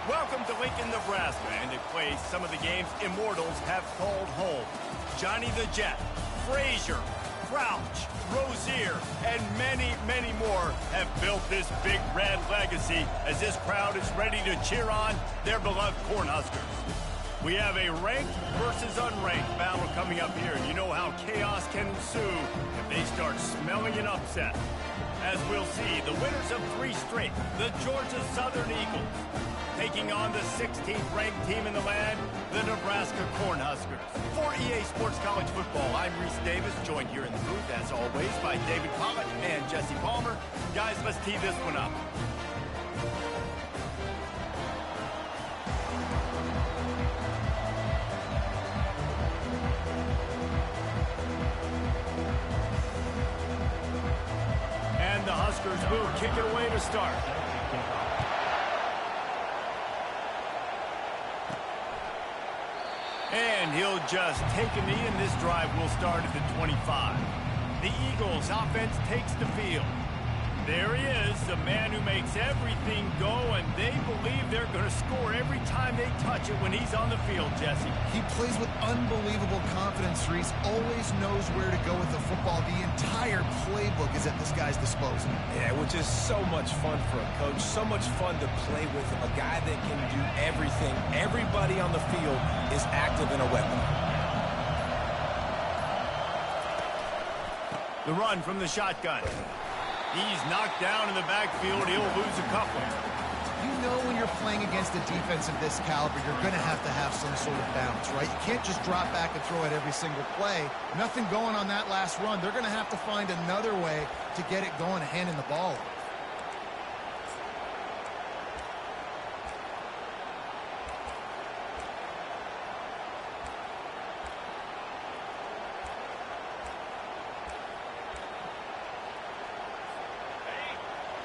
Welcome to Lincoln, Nebraska, and a place some of the game's immortals have called home. Johnny the Jet, Frazier, Crouch, Rozier, and many, many more have built this big red legacy as this crowd is ready to cheer on their beloved Cornhuskers. We have a ranked versus unranked battle coming up here, and you know how chaos can ensue if they start smelling an upset. As we'll see, the winners of 3 straight, the Georgia Southern Eagles, taking on the 16th ranked team in the land, the Nebraska Cornhuskers. For EA Sports College Football, I'm Reese Davis, joined here in the booth, as always, by David Pollack and Jesse Palmer. Guys, let's tee this one up. And the Huskers will kick it away to start. And he'll just take a knee, and this drive will start at the 25. The Eagles' offense takes the field. There he is, the man who makes everything go, and they believe they're going to score every time they touch it when he's on the field, Jesse. He plays with unbelievable confidence, Reese. Always knows where to go with the football. The entire playbook is at this guy's disposal. Yeah, which is so much fun for a coach, so much fun to play with a guy that can do everything. Everybody on the field is active in a weapon. The run from the shotgun. He's knocked down in the backfield. He'll lose a couple. You know when you're playing against a defense of this caliber, you're going to have some sort of bounce, right? You can't just drop back and throw it every single play. Nothing going on that last run. They're going to have to find another way to get it going, handing the ball off.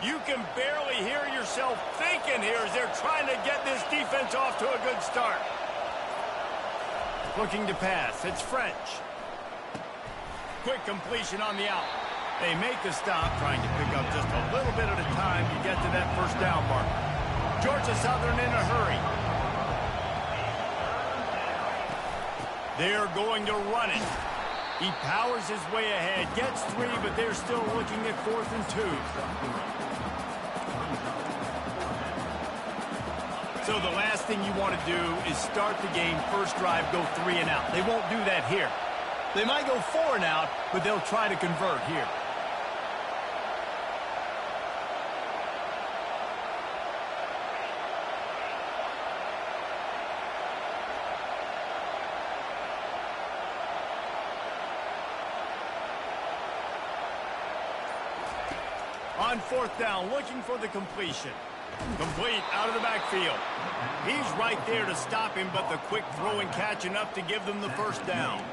You can barely hear yourself thinking here as they're trying to get this defense off to a good start. Looking to pass, it's French. Quick completion on the out. They make the stop, trying to pick up just a little bit at a time to get to that first down mark. Georgia Southern in a hurry. They're going to run it. He powers his way ahead, gets 3, but they're still looking at 4th and 2. So the last thing you want to do is start the game, first drive, go 3 and out. They won't do that here. They might go 4 and out, but they'll try to convert here. On 4th down, looking for the completion. Complete out of the backfield. He's right there to stop him, but the quick throw and catch enough to give them the first down.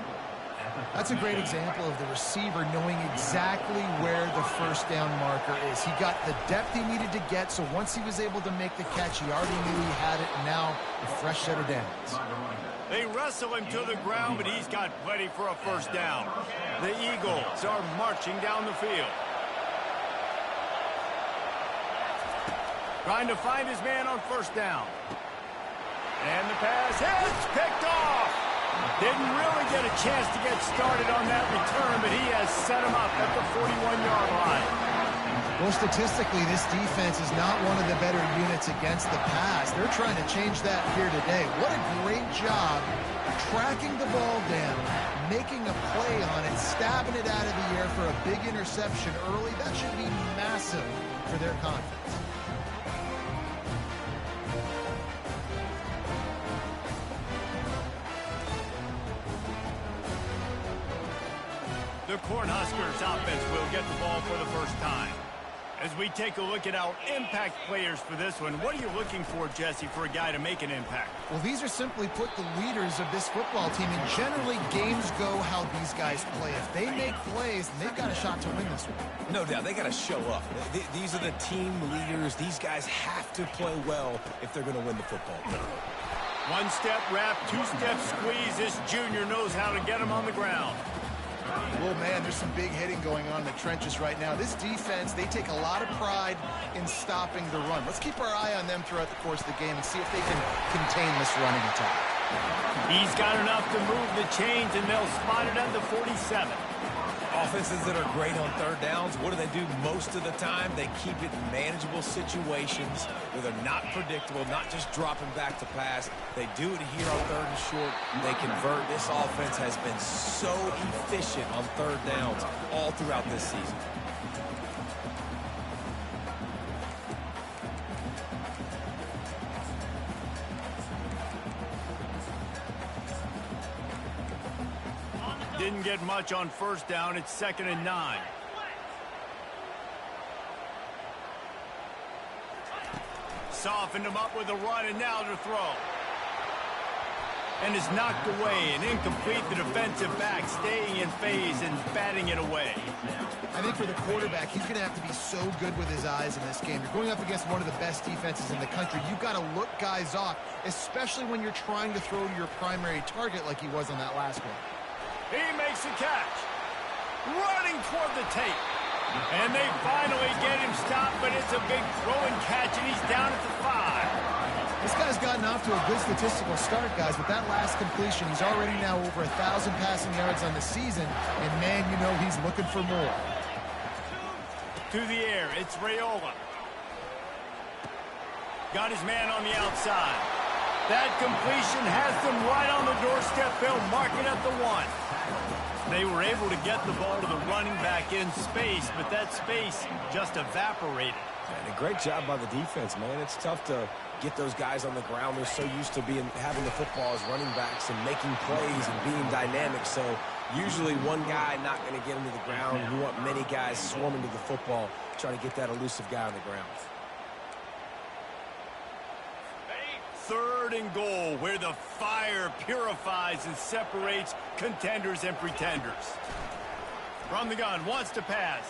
That's a great example of the receiver knowing exactly where the first down marker is. He got the depth he needed to get, so once he was able to make the catch, he already knew he had it, and now a fresh set of downs. They wrestle him to the ground, but he's got plenty for a first down. The Eagles are marching down the field. Trying to find his man on first down. And the pass hits, picked off. Didn't really get a chance to get started on that return, but he has set him up at the 41-yard line. Well, statistically, this defense is not one of the better units against the pass. They're trying to change that here today. What a great job tracking the ball down, making a play on it, stabbing it out of the air for a big interception early. That should be massive for their confidence. The Cornhuskers offense will get the ball for the first time. As we take a look at our impact players for this one, what are you looking for, Jesse, for a guy to make an impact? Well, these are simply put the leaders of this football team, and generally games go how these guys play. If they make plays, they've got a shot to win this one. No doubt, they got to show up. These are the team leaders. These guys have to play well if they're going to win the football game. One-step wrap, two-step squeeze. This junior knows how to get him on the ground. Well, man, there's some big hitting going on in the trenches right now. This defense, they take a lot of pride in stopping the run. Let's keep our eye on them throughout the course of the game and see if they can contain this running attack. He's got enough to move the chains, and they'll spot it at the 47. Offenses that are great on third downs, what do? Most of the time? They keep it in manageable situations where they're not predictable, not just dropping back to pass. They do it here on third and short. They convert. This offense has been so efficient on third downs all throughout this season. Didn't get much on first down. It's 2nd and 9. Softened him up with a run, and now to throw. And is knocked away and incomplete. The defensive back staying in phase and batting it away. I think for the quarterback, he's going to have to be so good with his eyes in this game. You're going up against one of the best defenses in the country. You've got to look guys off, especially when you're trying to throw to your primary target like he was on that last one. He makes the catch. Running toward the tape. And they finally get him stopped, but it's a big throw and catch, and he's down at the 5. This guy's gotten off to a good statistical start, guys. With that last completion, he's already now over 1,000 passing yards on the season. And, man, you know he's looking for more. To the air, it's Raiola. Got his man on the outside. That completion has them right on the doorstep. They'll mark it at the 1. They were able to get the ball to the running back in space, but that space just evaporated. And a great job by the defense, man. It's tough to get those guys on the ground. They're so used to having the football as running backs and making plays and being dynamic. So usually one guy not going to get into the ground. You want many guys swarming to the football, trying to get that elusive guy on the ground. 3rd and goal, where the fire purifies and separates contenders and pretenders. From the gun, wants to pass.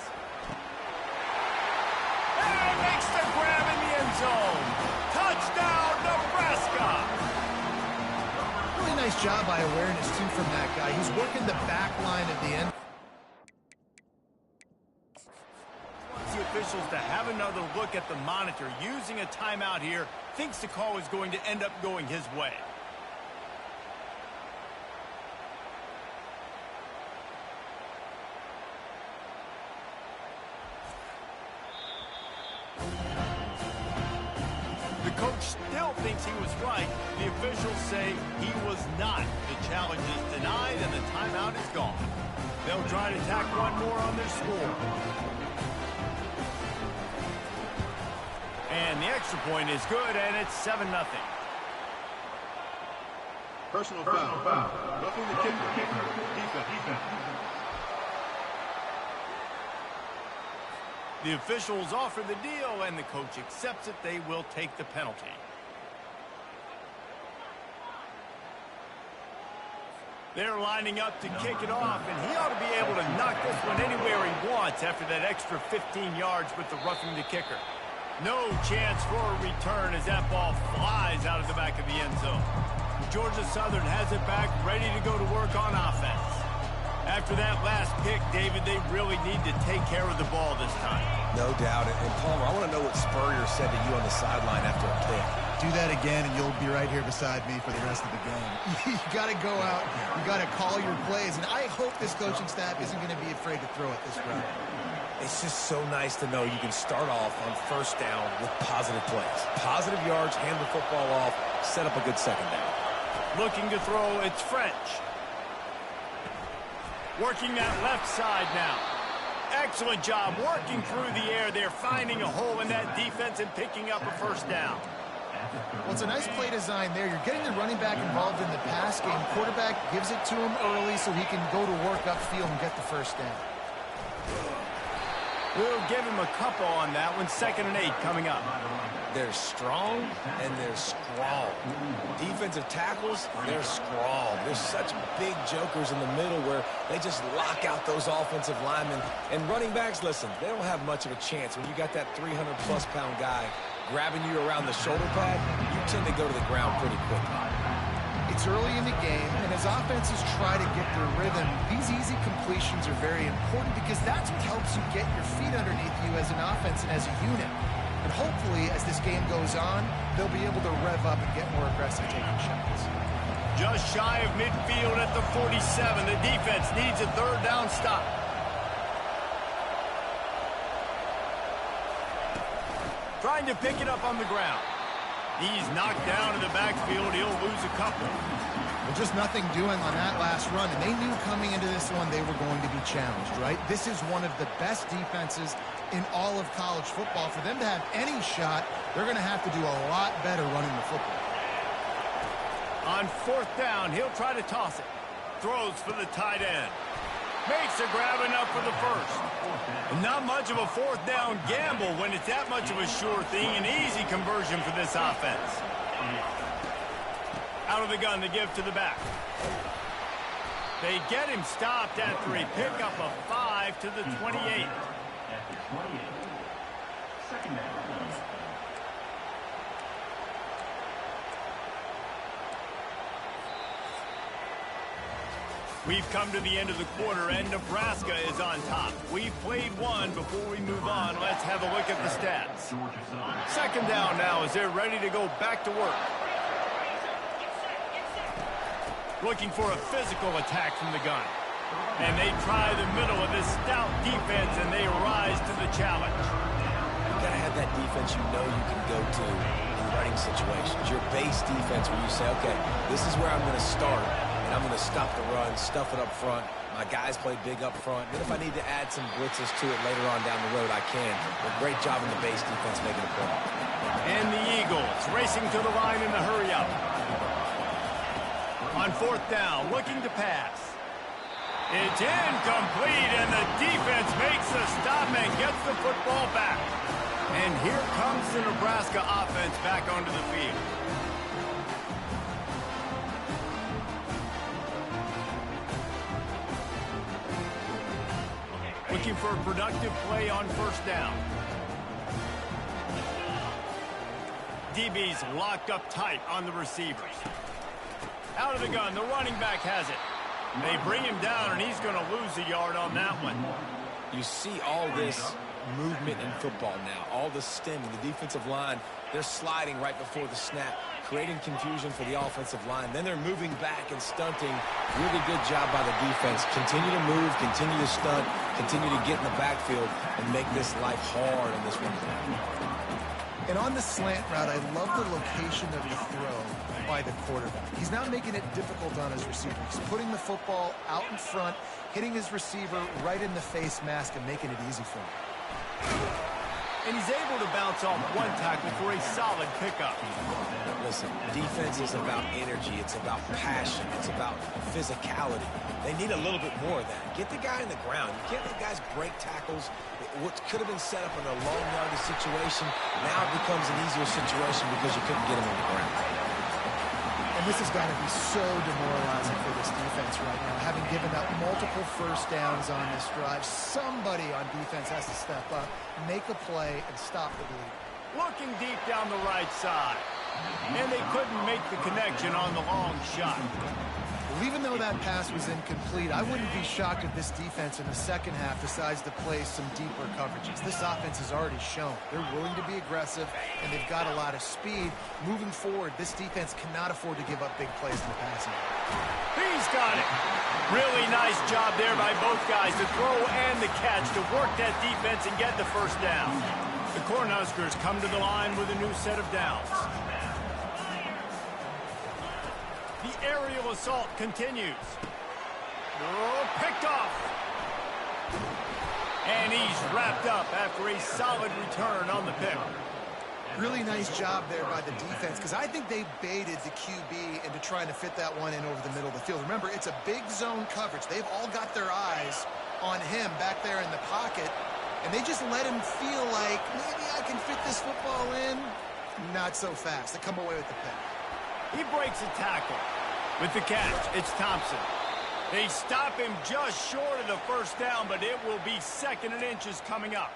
And makes the grab in the end zone. Touchdown, Nebraska! Really nice job by awareness, too, from that guy. He's working the back line at the end. The officials to have another look at the monitor. Using a timeout here, thinks the call is going to end up going his way. The coach still thinks he was right. The officials say he was not. The challenge is denied and the timeout is gone. They'll try to tack one more on their score. And the extra point is good, and it's 7-0. Personal foul. Roughing the kicker. Defense. The officials offer the deal, and the coach accepts it. They will take the penalty. They're lining up to kick it off, and he ought to be able to knock this one anywhere he wants after that extra 15 yards with the roughing the kicker. No chance for a return as that ball flies out of the back of the end zone. Georgia Southern has it back, ready to go to work on offense. After that last pick, David, they really need to take care of the ball this time. No doubt. And Palmer, I want to know what Spurrier said to you on the sideline after a pick. Do that again, and you'll be right here beside me for the rest of the game. You got to go out. You got to call your plays. And I hope this coaching staff isn't going to be afraid to throw it this round. It's just so nice to know you can start off on first down with positive plays. Positive yards, hand the football off, set up a good second down. Looking to throw, it's French. Working that left side now. Excellent job working through the air there, finding a hole in that defense and picking up a first down. Well, it's a nice play design there. You're getting the running back involved in the pass game. Quarterback gives it to him early so he can go to work upfield and get the first down. We'll give him a couple on that one. 2nd and 8 coming up. They're strong, and they're strong. Defensive tackles, they're strong. There's such big jokers in the middle where they just lock out those offensive linemen. And running backs, listen, they don't have much of a chance. When you got that 300-plus pound guy grabbing you around the shoulder pad, you tend to go to the ground pretty quickly. It's early in the game, and as offenses try to get their rhythm, these easy completions are very important because that's what helps you get your feet underneath you as an offense and as a unit. And hopefully, as this game goes on, they'll be able to rev up and get more aggressive taking shots. Just shy of midfield at the 47. The defense needs a third down stop. Trying to pick it up on the ground. He's knocked down in the backfield. He'll lose a couple. Well, just nothing doing on that last run, and they knew coming into this one they were going to be challenged, right? This is one of the best defenses in all of college football. For them to have any shot, they're going to have to do a lot better running the football. On fourth down, he'll try to toss it. Throws for the tight end. Makes a grab enough for the first. Not much of a fourth down gamble when it's that much of a sure thing. An easy conversion for this offense. Out of the gun, the give to the back. They get him stopped after he picked up a 5 to the 28. Second down. We've come to the end of the quarter, and Nebraska is on top. We've played one. Before we move on, let's have a look at the stats. Second down now as they're ready to go back to work. Looking for a physical attack from the gun. And they try the middle of this stout defense, and they rise to the challenge. You've got to have that defense you know you can go to in running situations. Your base defense where you say, okay, this is where I'm going to start. I'm going to stop the run, stuff it up front. My guys play big up front. Then if I need to add some blitzes to it later on down the road, I can. But great job in the base defense making a play. And the Eagles racing to the line in the hurry-up. On fourth down, looking to pass. It's incomplete, and the defense makes a stop and gets the football back. And here comes the Nebraska offense back onto the field. Looking for a productive play on first down. DB's locked up tight on the receivers. Out of the gun, the running back has it. They bring him down, and he's going to lose a yard on that one. You see all this movement in football now, all the stemming, the defensive line, they're sliding right before the snap, creating confusion for the offensive line. Then they're moving back and stunting. Really good job by the defense. Continue to move, continue to stunt, continue to get in the backfield and make this life hard on this one. And on the slant route, I love the location of the throw by the quarterback. He's not making it difficult on his receiver. He's putting the football out in front, hitting his receiver right in the face mask and making it easy for him. And he's able to bounce off one tackle for a solid pickup. Listen, defense is about energy. It's about passion. It's about physicality. They need a little bit more of that. Get the guy in the ground. You can't let guys break tackles. What could have been set up in a long yardage situation now becomes an easier situation because you couldn't get him on the ground. And this has got to be so demoralizing for this defense right now. Having given up multiple first downs on this drive, somebody on defense has to step up, make a play, and stop the bleed. Looking deep down the right side. And they couldn't make the connection on the long shot. Well, even though that pass was incomplete, I wouldn't be shocked if this defense in the second half decides to play some deeper coverages. This offense has already shown they're willing to be aggressive, and they've got a lot of speed. Moving forward, this defense cannot afford to give up big plays in the passing game. He's got it. Really nice job there by both guys, the throw and the catch, to work that defense and get the first down. The Cornhuskers come to the line with a new set of downs. The aerial assault continues. Oh, picked off. And he's wrapped up after a solid return on the pick. Really nice job there by the defense, because I think they baited the QB into trying to fit that one in over the middle of the field. Remember, it's a big zone coverage. They've all got their eyes on him back there in the pocket, and they just let him feel like, maybe I can fit this football in. Not so fast. They come away with the pick. He breaks a tackle. With the catch, it's Thompson. They stop him just short of the first down, but it will be second and inches coming up.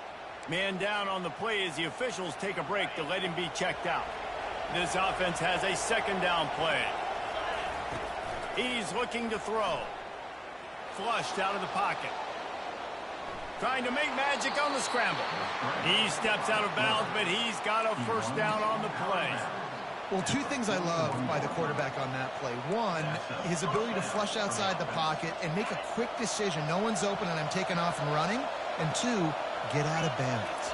Man down on the play as the officials take a break to let him be checked out. This offense has a second down play. He's looking to throw. Flushed out of the pocket. Trying to make magic on the scramble. He steps out of bounds, but he's got a first down on the play. Well, two things I love by the quarterback on that play. One, his ability to flush outside the pocket and make a quick decision. No one's open and I'm taking off and running. And two, get out of bounds.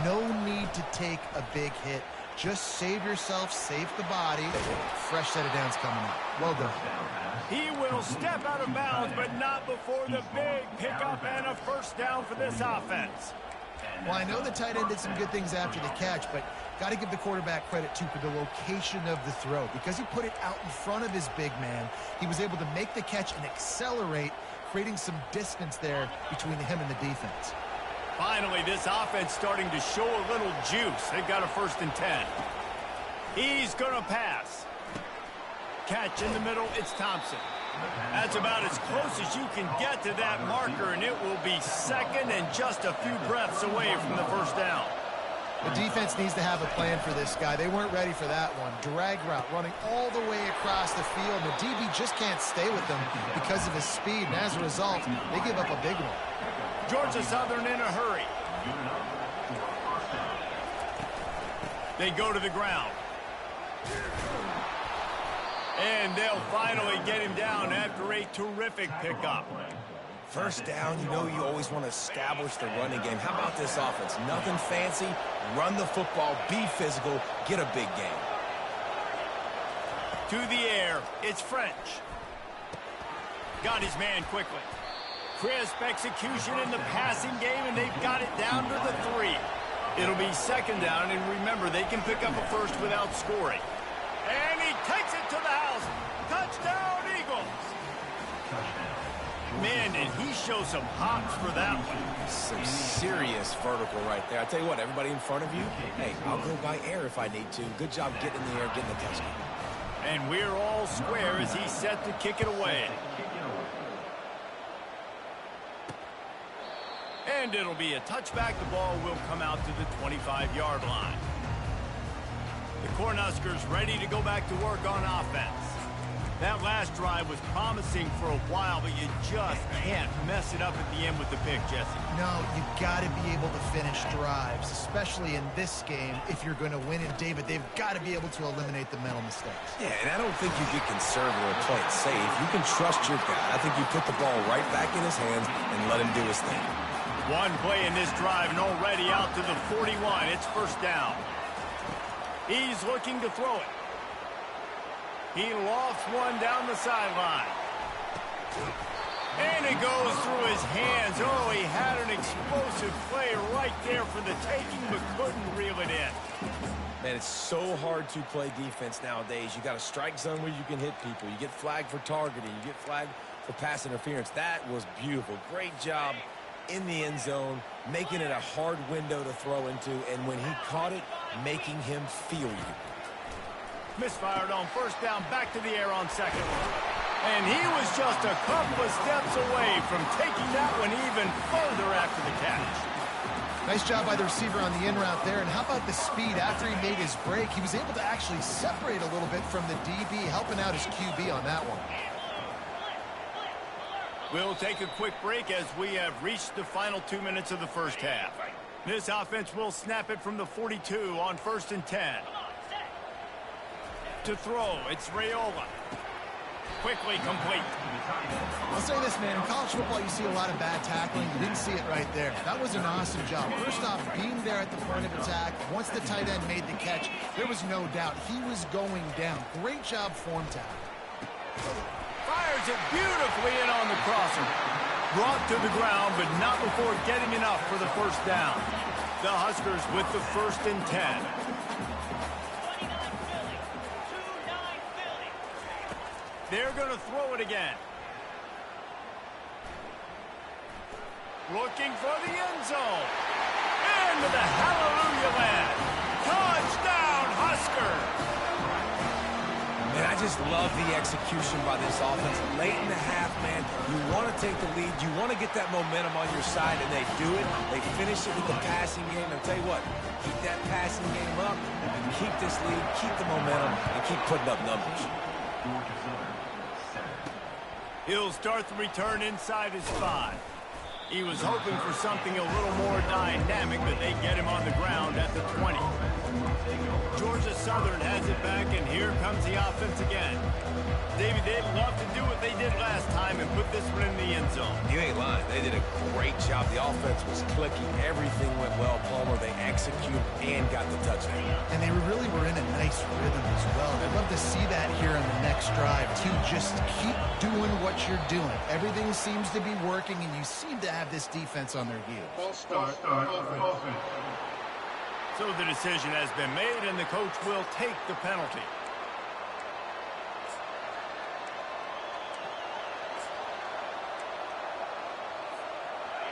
No need to take a big hit. Just save yourself, save the body. Fresh set of downs coming up. Well done. He will step out of bounds, but not before the big pickup and a first down for this offense. Well, I know the tight end did some good things after the catch, but got to give the quarterback credit, too, for the location of the throw. Because he put it out in front of his big man, he was able to make the catch and accelerate, creating some distance there between him and the defense. Finally, this offense starting to show a little juice. They've got a 1st and 10. He's going to pass. Catch in the middle, it's Thompson. That's about as close as you can get to that marker, and it will be second and just a few breaths away from the first down. The defense needs to have a plan for this guy. They weren't ready for that one. Drag route running all the way across the field. The DB just can't stay with them because of his speed, and as a result, they give up a big one. Georgia Southern in a hurry. They go to the ground. And they'll finally get him down after a terrific pickup. First down, you know you always want to establish the running game. How about this offense? Nothing fancy. Run the football, be physical, get a big gain. To the air, it's French. Got his man quickly. Crisp execution in the passing game, and they've got it down to the 3. It'll be 2nd down, and remember, they can pick up a first without scoring. And he takes it to the house. Touchdown, Eagles. Man, did he show some hops for that one. Some serious vertical right there. I tell you what, everybody in front of you, hey, I'll go by air if I need to. Good job getting in the air, getting the touchdown. And we're all square as he's set to kick it away. And it'll be a touchback. The ball will come out to the 25-yard line. The Cornhuskers ready to go back to work on offense. That last drive was promising for a while, but you just can't mess it up at the end with the pick, Jesse. No, you've got to be able to finish drives, especially in this game if you're going to win. And, David, they've got to be able to eliminate the mental mistakes. Yeah, and I don't think you get conservative or play it safe. You can trust your guy. I think you put the ball right back in his hands and let him do his thing. One play in this drive and already out to the 41. It's 1st down. He's looking to throw it. He lofts one down the sideline. And it goes through his hands. Oh, he had an explosive play right there for the taking, but couldn't reel it in. Man, it's so hard to play defense nowadays. You got a strike zone where you can hit people. You get flagged for targeting. You get flagged for pass interference. That was beautiful. Great job in the end zone, making it a hard window to throw into, and when he caught it, making him feel you. Misfired on 1st down, back to the air on 2nd. And he was just a couple of steps away from taking that one even further after the catch. Nice job by the receiver on the in route there. And how about the speed after he made his break? He was able to actually separate a little bit from the DB, helping out his QB on that one. We'll take a quick break as we have reached the final 2 minutes of the first half. This offense will snap it from the 42 on 1st and 10. To throw, it's Raiola. Quickly complete. I'll say this, man. In college football, you see a lot of bad tackling. You didn't see it right there. That was an awesome job. First off, being there at the point of attack. Once the tight end made the catch, there was no doubt he was going down. Great job form tackle. Fires it beautifully in on the crosser. Brought to the ground, but not before getting enough for the 1st down. The Huskers with the 1st and 10. They're going to throw it again. Looking for the end zone. Into the hallelujah land. Touchdown, Husker. Man, I just love the execution by this offense. Late in the half, man, you want to take the lead. You want to get that momentum on your side, and they do it. They finish it with the passing game. I'll tell you what, keep that passing game up, and keep this lead, keep the momentum, and keep putting up numbers. He'll start the return inside his 5. He was hoping for something a little more dynamic, but they get him on the ground at the 20. Georgia Southern has it back, and here comes the offense again. David, they'd love to do what they did last time and put this one in the end zone. You ain't lying. They did a great job. The offense was clicking. Everything went well, Palmer. They executed and got the touchdown. And they really were in a nice rhythm as well. I'd love to see that here on the next drive, too. Just keep doing what you're doing. Everything seems to be working, and you seem to have this defense on their heels. False start. Offense. So the decision has been made, and the coach will take the penalty.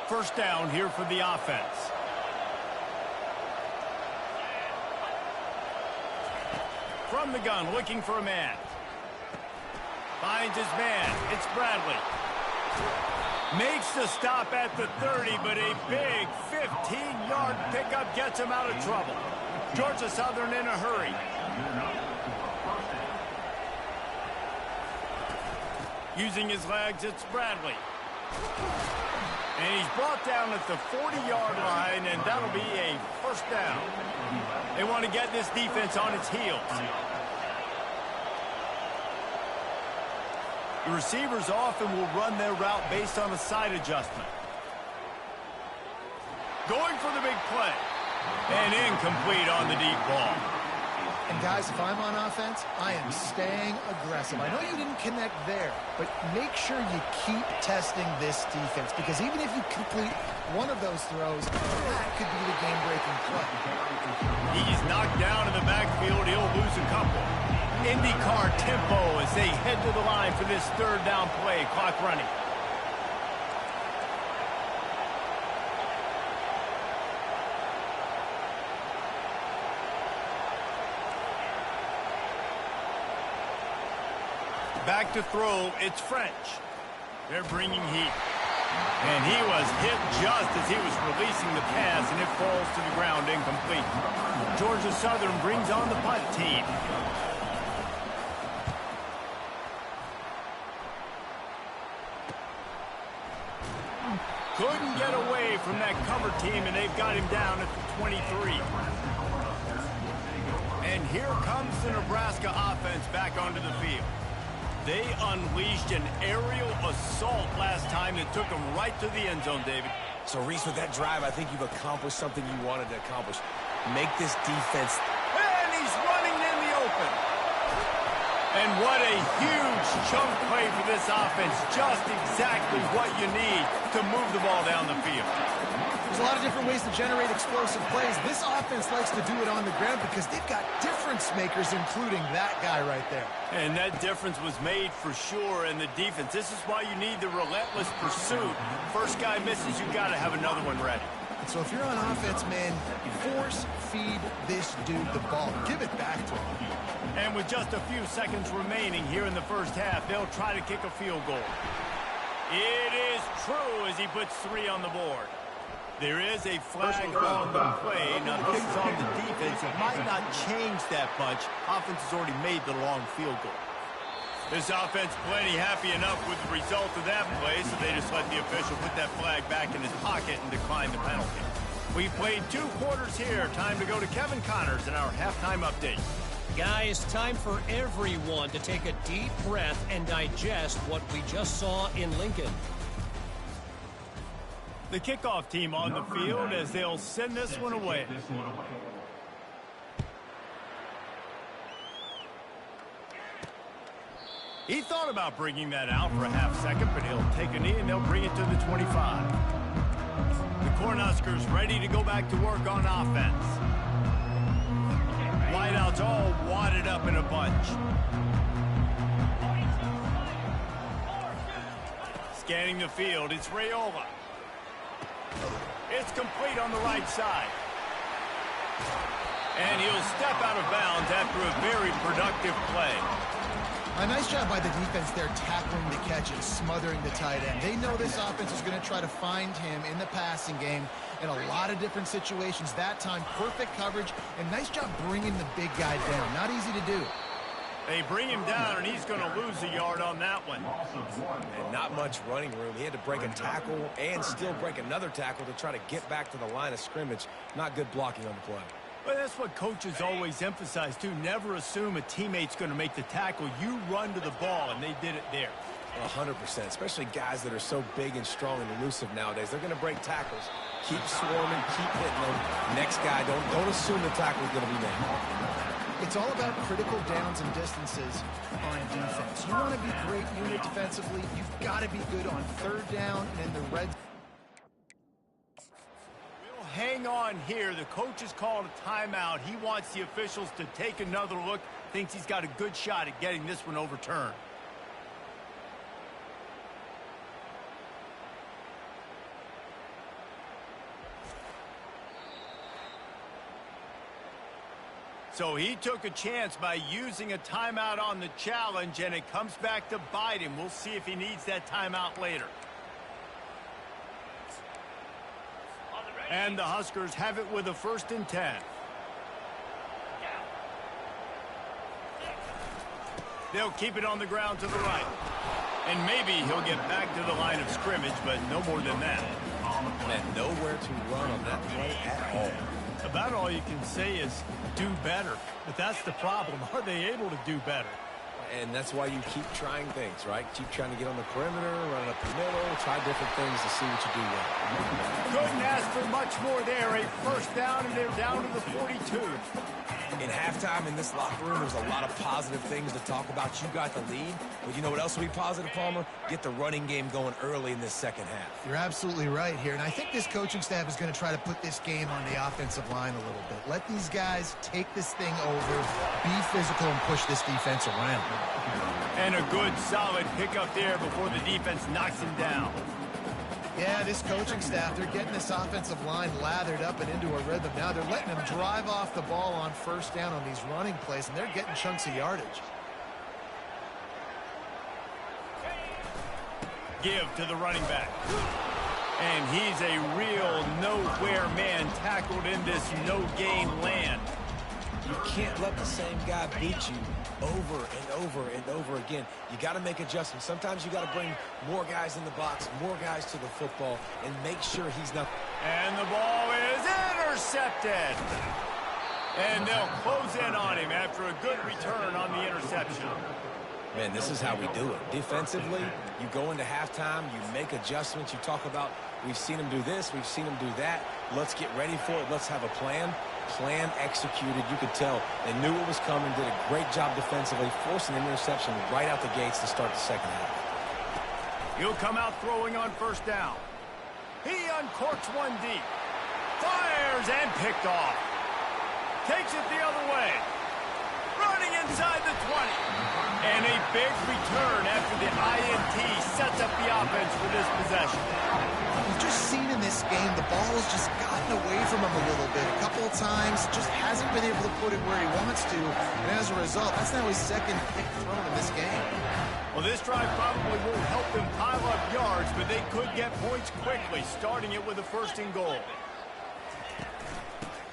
First down here for the offense. From the gun, looking for a man. Finds his man. It's Bradley. Makes the stop at the 30, but a big 15-yard pickup gets him out of trouble. Georgia Southern in a hurry. Using his legs, it's Bradley. And he's brought down at the 40-yard line, and that'll be a first down. They want to get this defense on its heels. The receivers often will run their route based on a side adjustment. Going for the big play. And incomplete on the deep ball. And guys, if I'm on offense, I am staying aggressive. I know you didn't connect there, but make sure you keep testing this defense, because even if you complete one of those throws, that could be the game-breaking play. He's knocked down in the backfield. He'll lose a couple. IndyCar tempo as they head to the line for this third down play. Clock running. Back to throw, it's French. They're bringing heat. And he was hit just as he was releasing the pass, and it falls to the ground incomplete. Georgia Southern brings on the punt team. Couldn't get away from that cover team, and they've got him down at the 23. And here comes the Nebraska offense back onto the field. They unleashed an aerial assault last time that took them right to the end zone, David. So, Reese, with that drive, I think you've accomplished something you wanted to accomplish. Make this defense. And he's running in the open. And what a huge chunk play for this offense. Just exactly what you need to move the ball down the field. There's a lot of different ways to generate explosive plays. This offense likes to do it on the ground because they've got difference makers, including that guy right there. And that difference was made for sure in the defense. This is why you need the relentless pursuit. First guy misses, you got to have another one ready. And so if you're on offense, man, force feed this dude the ball. Give it back to him. And with just a few seconds remaining here in the first half, they'll try to kick a field goal. It is true as he puts 3 on the board. There is a flag on the play. Now, this is on the defense. It might not change that much. Offense has already made the long field goal. This offense plenty happy enough with the result of that play, so they just let the official put that flag back in his pocket and decline the penalty. We played 2 quarters here. Time to go to Kevin Connors in our halftime update. Guys, time for everyone to take a deep breath and digest what we just saw in Lincoln. The kickoff team on the field as they'll send this one away. He thought about bringing that out for a half second, but he'll take a knee and they'll bring it to the 25. The Cornhuskers ready to go back to work on offense. Wideouts all wadded up in a bunch. Scanning the field, it's Raiola. It's complete on the right side. And he'll step out of bounds after a very productive play. A nice job by the defense there, tackling the catch and smothering the tight end. They know this offense is going to try to find him in the passing game in a lot of different situations. That time, perfect coverage, and nice job bringing the big guy down. Not easy to do. They bring him down, and he's going to lose a yard on that one. And not much running room. He had to break a tackle and still break another tackle to try to get back to the line of scrimmage. Not good blocking on the play. Well, that's what coaches always emphasize, too. Never assume a teammate's going to make the tackle. You run to the ball, and they did it there. 100%, especially guys that are so big and strong and elusive nowadays. They're going to break tackles. Keep swarming, keep hitting them. Next guy, don't assume the tackle is going to be made. It's all about critical downs and distances on defense. You want to be great unit defensively, you've got to be good on third down and in the red. We'll hang on here. The coach has called a timeout. He wants the officials to take another look. Thinks he's got a good shot at getting this one overturned. So he took a chance by using a timeout on the challenge, and it comes back to bite him. We'll see if he needs that timeout later. And the Huskers have it with a 1st and 10. They'll keep it on the ground to the right. And maybe he'll get back to the line of scrimmage, but no more than that. And nowhere to run on that play at all. About all you can say is do better. But that's the problem. Are they able to do better? And that's why you keep trying things, right? Keep trying to get on the perimeter, run up the middle, try different things to see what you do well. Couldn't ask for much more there. A 1st down, and they're down to the 42. In halftime in this locker room, there's a lot of positive things to talk about. You got the lead, but you know what else will be positive, Palmer? Get the running game going early in this second half. You're absolutely right here, and I think this coaching staff is going to try to put this game on the offensive line a little bit. Let these guys take this thing over, be physical, and push this defense around. And a good, solid pickup there before the defense knocks him down. Yeah, this coaching staff, they're getting this offensive line lathered up and into a rhythm. Now they're letting them drive off the ball on 1st down on these running plays, and they're getting chunks of yardage. Give to the running back. And he's a real nowhere man tackled in this no-gain land. You can't let the same guy beat you over and over and over again. You got to make adjustments. Sometimes you got to bring more guys in the box, more guys to the football, and make sure he's not. And the ball is intercepted. And they'll close in on him after a good return on the interception. Man, this is how we do it. Defensively, you go into halftime, you make adjustments. You talk about, we've seen them do this, we've seen them do that. Let's get ready for it. Let's have a plan. Plan executed. You could tell they knew what was coming, did a great job defensively, forcing an interception right out the gates to start the second half. He'll come out throwing on 1st down. He uncorks one deep. Fires and picked off. Takes it the other way. Running inside the 20. And a big return after the INT sets up the offense for this possession. We've just seen in this game the ball has just gotten away from him a little bit. A couple of times, just hasn't been able to put it where he wants to. And as a result, that's now his 2nd pick thrown in this game. Well, this drive probably won't help them pile up yards, but they could get points quickly, starting it with a 1st and goal.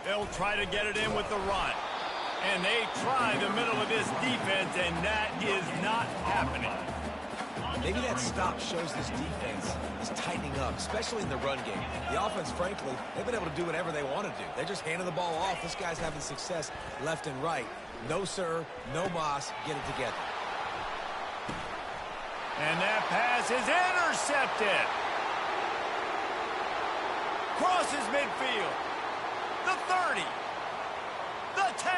They'll try to get it in with the run. And they try the middle of this defense, and that is not happening. Maybe that stop shows this defense is tightening up, especially in the run game. The offense, frankly, they've been able to do whatever they want to do. They're just handing the ball off. This guy's having success left and right. No, sir, no mas, get it together. And that pass is intercepted. Crosses midfield. The 30. The 10.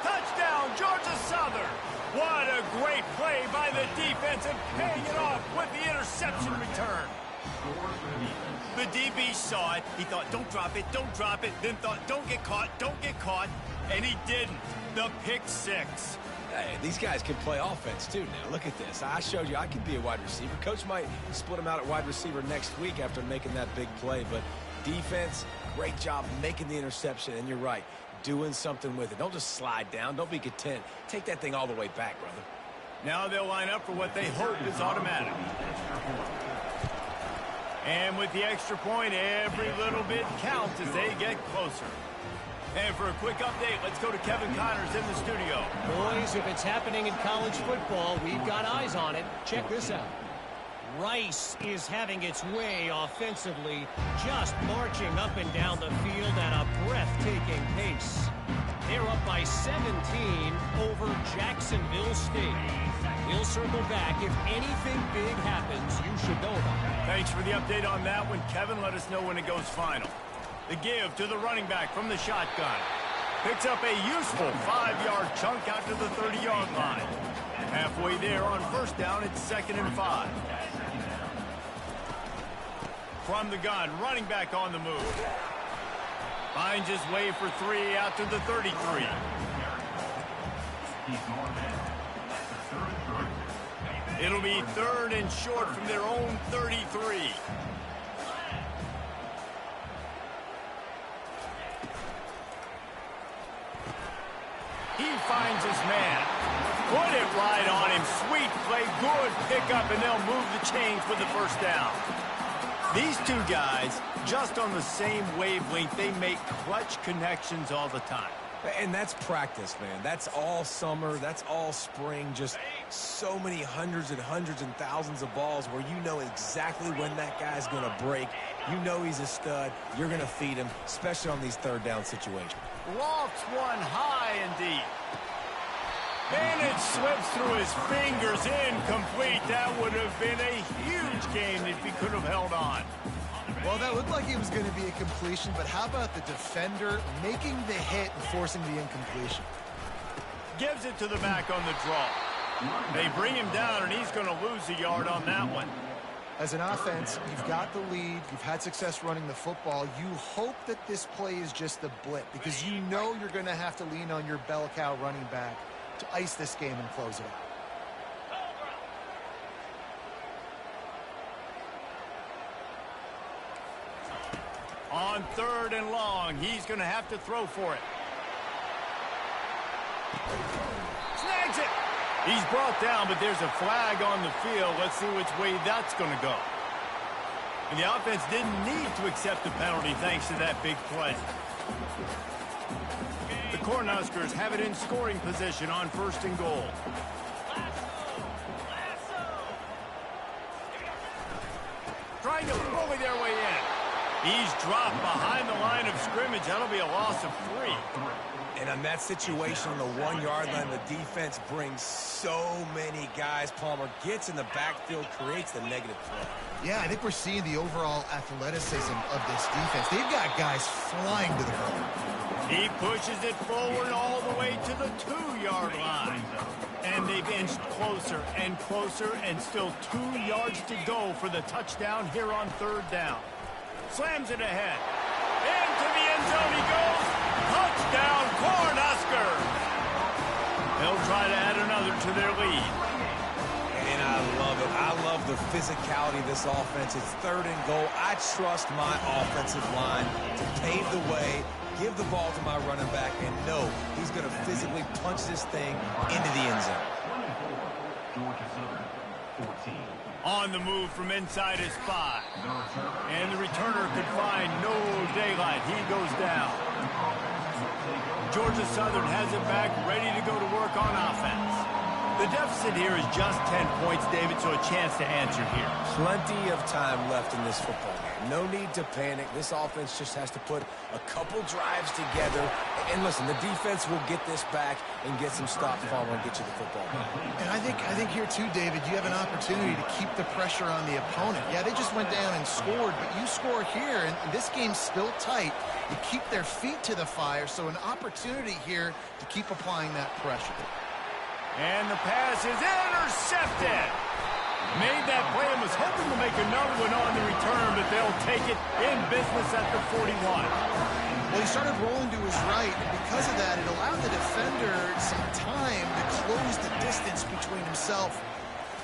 Touchdown, Georgia Southern. What a great play by the defense and paying it off with the interception return. The DB saw it. He thought, don't drop it, then thought, don't get caught, and he didn't. The pick 6. Hey, these guys can play offense, too, now. Look at this. I showed you I could be a wide receiver. Coach might split him out at wide receiver next week after making that big play, but defense, great job making the interception, and you're right, doing something with it. Don't just slide down. Don't be content. Take that thing all the way back, brother. Now they'll line up for what they hope is automatic. And with the extra point, every little bit counts as they get closer. And for a quick update, let's go to Kevin Connors in the studio. Boys, if it's happening in college football, we've got eyes on it. Check this out. Rice is having its way offensively, just marching up and down the field at a breathtaking pace. They're up by 17 over Jacksonville State. We'll circle back. If anything big happens, you should know about it. Thanks for the update on that one, Kevin. Let us know when it goes final. The give to the running back from the shotgun. Picks up a useful 5-yard chunk out to the 30-yard line. Halfway there on first down, it's 2nd and 5. From the gun, running back on the move. Finds his way for 3 out to the 33. It'll be 3rd and short from their own 33. He finds his man. Put it right on him. Sweet play, good pickup, and they'll move the chains with the first down. These two guys, just on the same wavelength, they make clutch connections all the time. And that's practice, man. That's all summer. That's all spring. Just so many hundreds and thousands of balls where you know exactly when that guy's going to break. You know he's a stud. You're going to feed him, especially on these third down situations. Lofts one high and deep. And it slips through his fingers, incomplete. That would have been a huge game if he could have held on. Well, that looked like it was going to be a completion, but how about the defender making the hit and forcing the incompletion? Gives it to the back on the draw. They bring him down, and he's going to lose a yard on that one. As an offense, you've got the lead, you've had success running the football. You hope that this play is just a blip because you know you're going to have to lean on your bell cow running back to ice this game and close it out. On 3rd and long, he's going to have to throw for it. Snags it. He's brought down, but there's a flag on the field. Let's see which way that's going to go. And the offense didn't need to accept the penalty thanks to that big play. The Cornhuskers have it in scoring position on 1st and goal. Trying to bully their way in. He's dropped behind the line of scrimmage. That'll be a loss of 3. And on that situation on the 1-yard line, the defense brings so many guys. Palmer gets in the backfield, creates the negative play. Yeah, I think we're seeing the overall athleticism of this defense. They've got guys flying to the ball. He pushes it forward all the way to the 2-yard line. And they've inched closer and closer, and still 2 yards to go for the touchdown here on 3rd down. Slams it ahead. Into the end zone he goes. Touchdown, Cornhuskers. They'll try to add another to their lead. And I love it. I love the physicality of this offense. It's 3rd and goal. I trust my offensive line to pave the way, give the ball to my running back, and know he's going to physically punch this thing into the end zone. On the move from inside his 5. And the returner could find no daylight. He goes down. Georgia Southern has it back, ready to go to work on offense. The deficit here is just 10 points, David, so a chance to answer here. Plenty of time left in this football game. No need to panic. This offense just has to put a couple drives together. And listen, the defense will get this back and get some stops, Palmer, and get you the football game. And I think here too, David, you have an opportunity to keep the pressure on the opponent. Yeah, they just went down and scored, but you score here, and this game's still tight. You keep their feet to the fire, so an opportunity here to keep applying that pressure. And the pass is intercepted. Made that play and was hoping to make another one on the return, but they'll take it in business at the 41. Well, he started rolling to his right, and because of that, it allowed the defender some time to close the distance between himself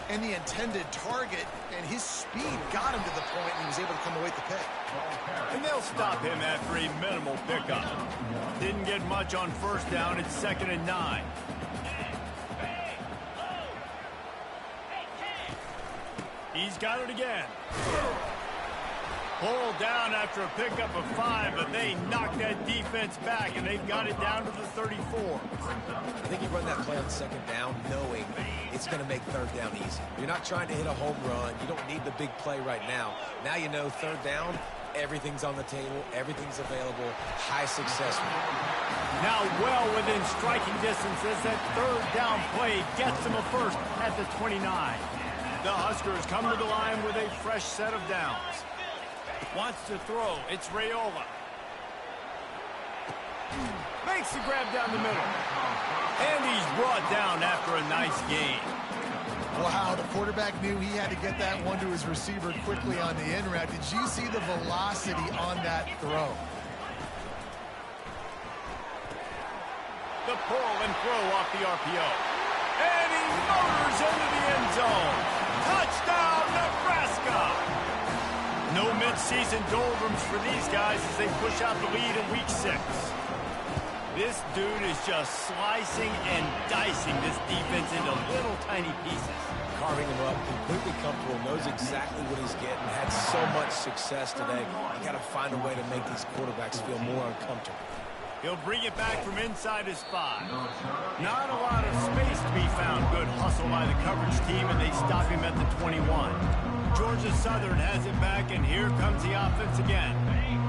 and the intended target, and his speed got him to the point, and he was able to come away with the pick. And they'll stop him after a minimal pickup. Didn't get much on 1st down. It's 2nd and 9. He's got it again. Pulled down after a pickup of 5, but they knocked that defense back, and they've got it down to the 34. I think you run that play on second down knowing it's going to make third down easy. You're not trying to hit a home run. You don't need the big play right now. Now you know third down, everything's on the table, everything's available, high success rate. Now well within striking distance as that third down play gets them a first at the 29. The Huskers come to the line with a fresh set of downs. Wants to throw. It's Raiola. Makes the grab down the middle. And he's brought down after a nice gain. Wow, the quarterback knew he had to get that one to his receiver quickly on the in route. Did you see the velocity on that throw? The pull and throw off the RPO. And he motors into the end zone. Touchdown, Nebraska! No mid-season doldrums for these guys as they push out the lead in Week 6. This dude is just slicing and dicing this defense into little tiny pieces. Carving him up, completely comfortable, knows exactly what he's getting, had so much success today. You got to find a way to make these quarterbacks feel more uncomfortable. He'll bring it back from inside his 5. Not a lot of space to be found. Good hustle by the coverage team, and they stop him at the 21. Georgia Southern has it back, and here comes the offense again.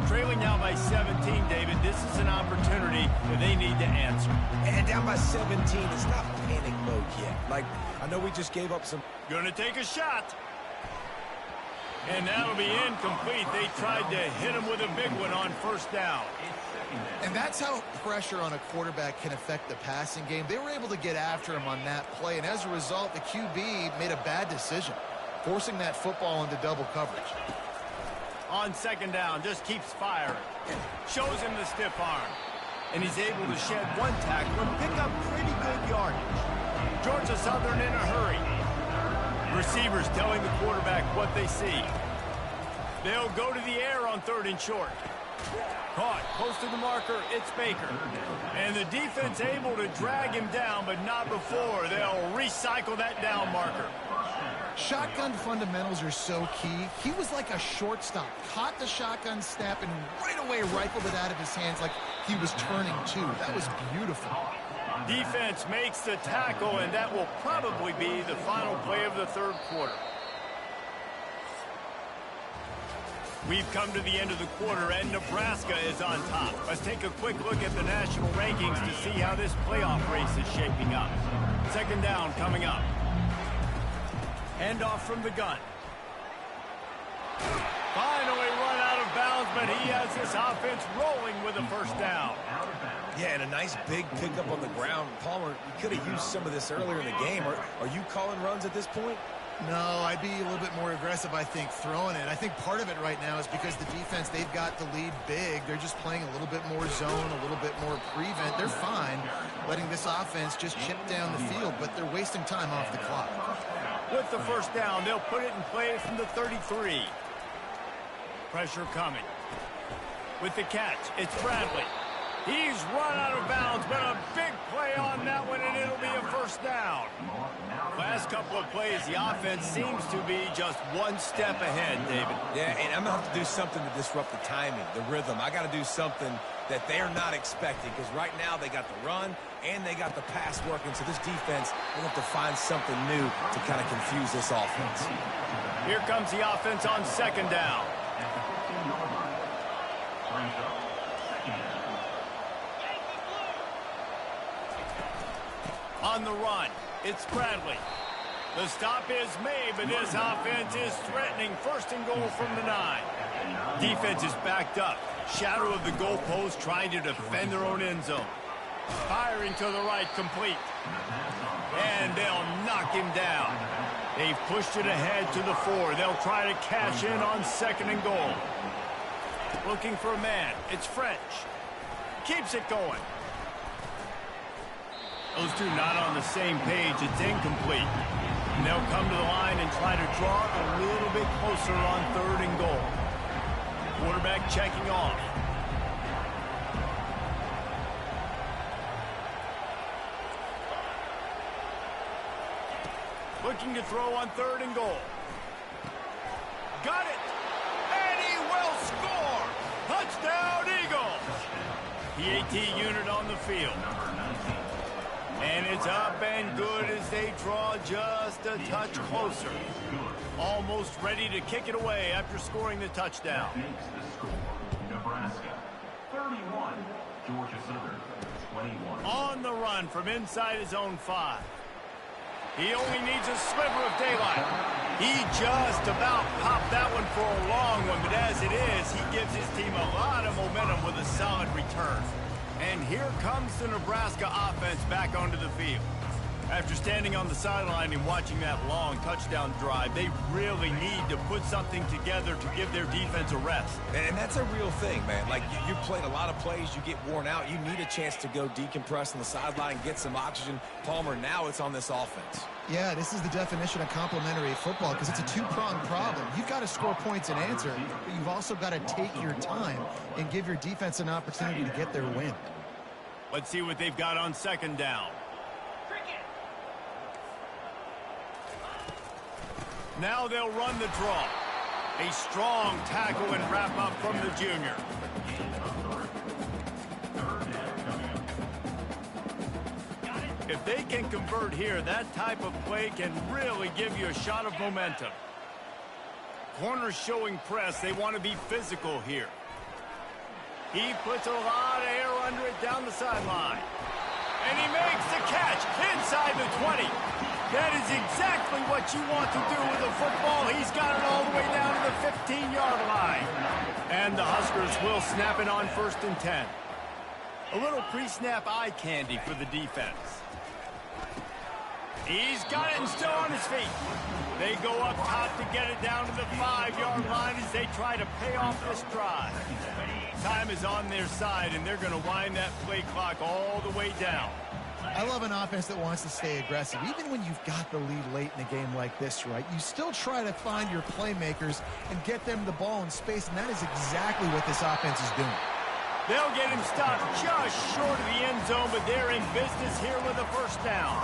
Trailing now by 17, David. This is an opportunity that they need to answer. And down by 17, it's not panic mode yet. Like, I know we just gave up some... Gonna take a shot. And that'll be incomplete. They tried to hit him with a big one on first down. And that's how pressure on a quarterback can affect the passing game. They were able to get after him on that play, and as a result, the QB made a bad decision, forcing that football into double coverage. On second down, just keeps firing. Shows him the stiff arm. And he's able to shed one tackle and pick up pretty good yardage. Georgia Southern in a hurry. Receivers telling the quarterback what they see. They'll go to the air on 3rd and short. Caught close to the marker, it's Baker. And the defense able to drag him down, but not before. They'll recycle that down marker. Shotgun fundamentals are so key. He was like a shortstop. Caught the shotgun snap and right away rifled it out of his hands like he was turning two. That was beautiful. Defense makes the tackle, and that will probably be the final play of the 3rd quarter. We've come to the end of the quarter, and Nebraska is on top. Let's take a quick look at the national rankings to see how this playoff race is shaping up. Second down coming up. Handoff from the gun. Finally run out of bounds, but he has this offense rolling with a first down. Yeah, and a nice big pickup on the ground. Palmer, you could have used some of this earlier in the game. Are you calling runs at this point? No, I'd be a little bit more aggressive, I think, throwing it. I think part of it right now is because the defense, they've got the lead big. They're just playing a little bit more zone, a little bit more prevent. They're fine letting this offense just chip down the field, but they're wasting time off the clock. With the first down, they'll put it in play from the 33. Pressure coming. With the catch, it's Bradley. He's run out of bounds, but a big play on that one, and it'll be a first down. Last couple of plays, the offense seems to be just one step ahead, David. Yeah, and I'm going to have to do something to disrupt the timing, the rhythm. I got to do something that they're not expecting, because right now they got the run and they got the pass working, so this defense will have to find something new to kind of confuse this offense. Here comes the offense on second down. On the run, it's Bradley. The stop is made, but this offense is threatening. First and goal from the 9. Defense is backed up. Shadow of the goalpost trying to defend their own end zone. Firing to the right, complete. And they'll knock him down. They've pushed it ahead to the 4. They'll try to cash in on second and goal. Looking for a man. It's French. Keeps it going. Those two not on the same page. It's incomplete. And they'll come to the line and try to draw a little bit closer on third and goal. Quarterback checking off. Looking to throw on third and goal. Got it! And he will Touchdown, Eagles! PAT unit on the field. And it's up and good as they draw just a touch closer. Almost ready to kick it away after scoring the touchdown. Nebraska 31, Georgia Southern 21. On the run from inside his own 5. He only needs a sliver of daylight. He just about popped that one for a long one, but as it is, he gives his team a lot of momentum with a solid return. And here comes the Nebraska offense back onto the field. After standing on the sideline and watching that long touchdown drive, they really need to put something together to give their defense a rest. And that's a real thing, man. Like, you played a lot of plays, you get worn out, you need a chance to go decompress on the sideline, get some oxygen. Palmer, now it's on this offense. Yeah, this is the definition of complementary football because it's a two-pronged problem. You've got to score points and answer, but you've also got to take your time and give your defense an opportunity to get their win. Let's see what they've got on second down. Now they'll run the draw. A strong tackle and wrap up from the junior. If they can convert here, that type of play can really give you a shot of momentum. Corners showing press. They want to be physical here. He puts a lot of air under it down the sideline. And he makes the catch inside the 20. That is exactly what you want to do with a football. He's got it all the way down to the 15-yard line. And the Huskers will snap it on 1st and 10. A little pre-snap eye candy for the defense. He's got it and still on his feet. They go up top to get it down to the 5-yard line as they try to pay off this drive. Time is on their side, and they're going to wind that play clock all the way down. I love an offense that wants to stay aggressive. Even when you've got the lead late in a game like this, right, you still try to find your playmakers and get them the ball in space, and that is exactly what this offense is doing. They'll get him stopped just short of the end zone, but they're in business here with a first down.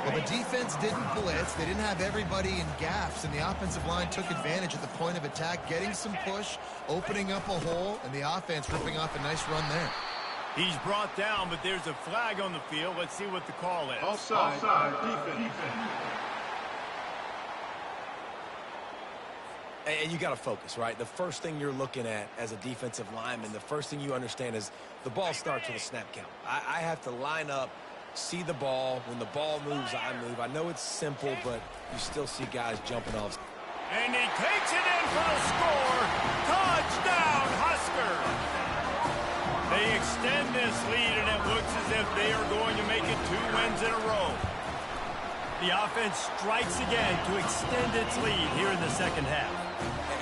Well, the defense didn't blitz. They didn't have everybody in gaps, and the offensive line took advantage at the point of attack, getting some push, opening up a hole, and the offense ripping off a nice run there. He's brought down, but there's a flag on the field. Let's see what the call is. Offside, defense. And you got to focus, right? The first thing you're looking at as a defensive lineman, the first thing you understand is the ball starts with a snap count. I have to line up, see the ball. When the ball moves, I move. I know it's simple, but you still see guys jumping off. And he takes it in for the score. Touchdown, Huskers! They extend this lead, and it looks as if they are going to make it 2 wins in a row. The offense strikes again to extend its lead here in the second half.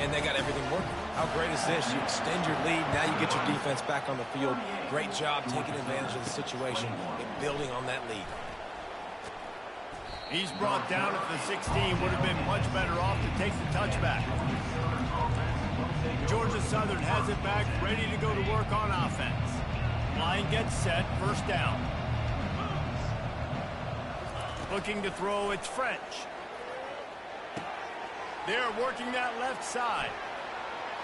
And they got everything working. How great is this? You extend your lead, now you get your defense back on the field. Great job taking advantage of the situation and building on that lead. He's brought down at the 16. Would have been much better off to take the touchback. Georgia Southern has it back, ready to go to work on offense. Line gets set, first down. Looking to throw, it's French. They're working that left side.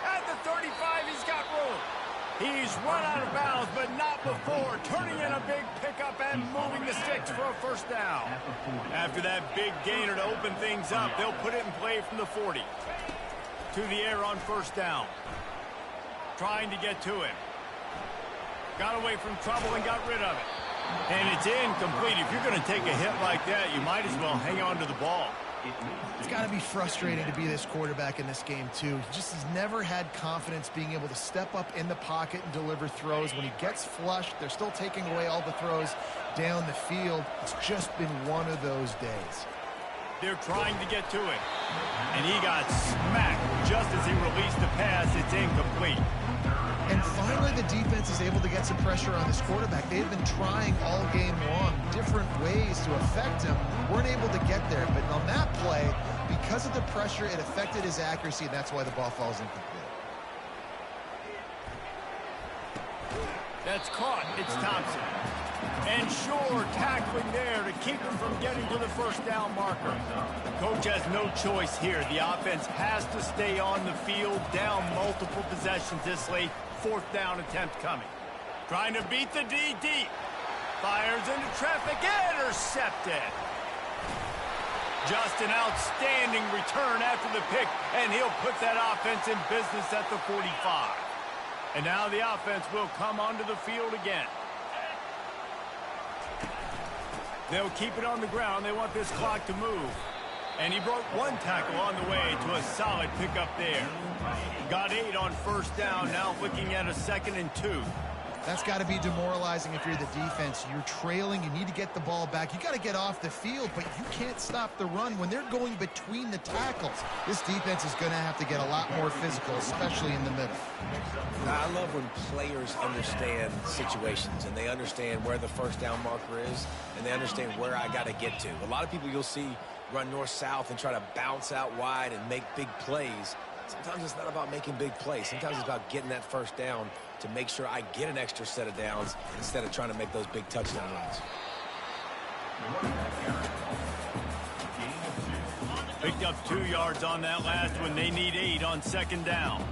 At the 35, he's got room. He's run out of bounds, but not before. Turning in a big pickup and moving the sticks for a first down. After that big gainer to open things up, they'll put it in play from the 40. To the air on first down. Trying to get to him. Got away from trouble and got rid of it. And it's incomplete. If you're going to take a hit like that, you might as well hang on to the ball. It's got to be frustrating to be this quarterback in this game, too. He just has never had confidence being able to step up in the pocket and deliver throws. When he gets flushed, they're still taking away all the throws down the field. It's just been one of those days. They're trying to get to him. And he got smacked just as he released the pass. It's incomplete. And finally, the defense is able to get some pressure on this quarterback. They have been trying all game long different ways to affect him. Weren't able to get there. But on that play, because of the pressure, it affected his accuracy, and that's why the ball falls incomplete. That's caught. It's Thompson. And Shore tackling there to keep him from getting to the first down marker. The coach has no choice here. The offense has to stay on the field, down multiple possessions this late. fourth down attempt coming. Trying to beat the D deep. Fires into traffic. Intercepted. Just an outstanding return after the pick, and he'll put that offense in business at the 45. And now the offense will come onto the field again. They'll keep it on the ground. They want this clock to move. And he broke one tackle on the way to a solid pickup there. Got 8 on first down, now looking at a 2nd and 2. That's got to be demoralizing if you're the defense. You're trailing. You need to get the ball back. You got to get off the field, but you can't stop the run when they're going between the tackles. This defense is going to have to get a lot more physical, especially in the middle. I love when players understand situations and they understand where the first down marker is and they understand where I got to get to. A lot of people you'll see run north-south and try to bounce out wide and make big plays. Sometimes it's not about making big plays. Sometimes it's about getting that first down to make sure I get an extra set of downs instead of trying to make those big touchdown runs. Picked up 2 yards on that last one. They need 8 on 2nd down.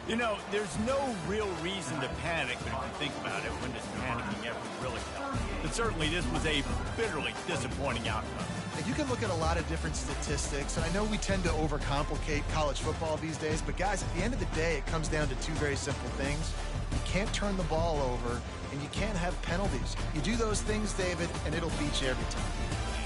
You know, there's no real reason to panic, but if you think about it, when does panicking ever really help? But certainly this was a bitterly disappointing outcome. And you can look at a lot of different statistics, and I know we tend to overcomplicate college football these days, but guys, at the end of the day, it comes down to 2 very simple things. You can't turn the ball over, and you can't have penalties. You do those things, David, and it'll beat you every time.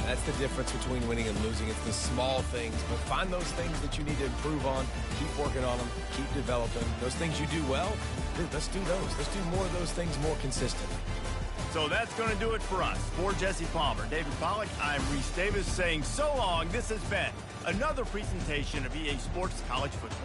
That's the difference between winning and losing. It's the small things, but find those things that you need to improve on. Keep working on them. Keep developing. Those things you do well, dude, let's do those. Let's do more of those things more consistently. So that's going to do it for us. For Jesse Palmer, David Pollack, I'm Reese Davis saying so long. This has been another presentation of EA Sports College Football.